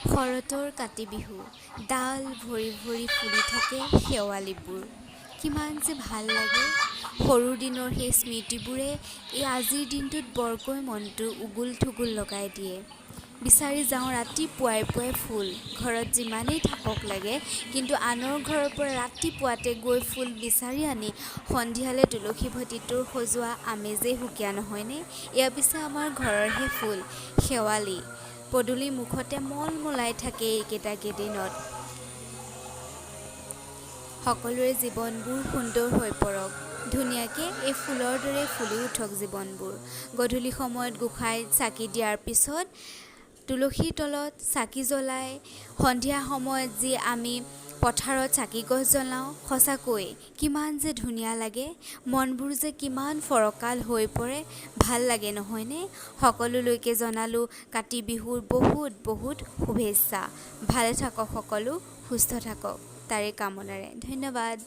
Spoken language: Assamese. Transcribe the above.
শৰতৰ কাতি বিহু ডাল ভৰি ভৰি ফুলি থাকে শেৱালিবোৰ। কিমান যে ভাল লাগে। সৰু দিনৰ সেই স্মৃতিবোৰে এই আজিৰ দিনটোত বৰকৈ মনটো উগুল থুগুল লগাই দিয়ে। বিচাৰি যাওঁ ৰাতিপুৱাই পুৱাই ফুল, ঘৰত যিমানেই থাকক লাগে, কিন্তু আনৰ ঘৰৰ পৰা ৰাতিপুৱাতে গৈ ফুল বিচাৰি আনি সন্ধিয়ালৈ তুলসী ভটিটোৰ সজোৱা আমেজেই সুকীয়া নহয়নে? এয়া পিছে আমাৰ ঘৰৰহে ফুল, শেৱালি। পদূলি মুখতে মলমলাই থাকে এইকেইটা কেইদিনত। সকলোৰে জীৱনবোৰ সুন্দৰ হৈ পৰক, ধুনীয়াকৈ এই ফুলৰ দৰে ফুলি উঠক জীৱনবোৰ। গধূলি সময়ত গোসাঁইত চাকি দিয়াৰ পিছত তুলসীৰ তলত চাকি জ্বলাই সন্ধিয়া সময়ত যি আমি পথাৰত চাকি গছ জ্বলাওঁ, সঁচাকৈ কিমান যে ধুনীয়া লাগে। মনবোৰ যে কিমান ফৰকাল হৈ পৰে, ভাল লাগে নহয়নে? সকলোলৈকে জনালোঁ কাতি বিহুৰ বহুত বহুত শুভেচ্ছা। ভালে থাকক সকলো, সুস্থ থাকক তাৰে কামনাৰে। ধন্যবাদ।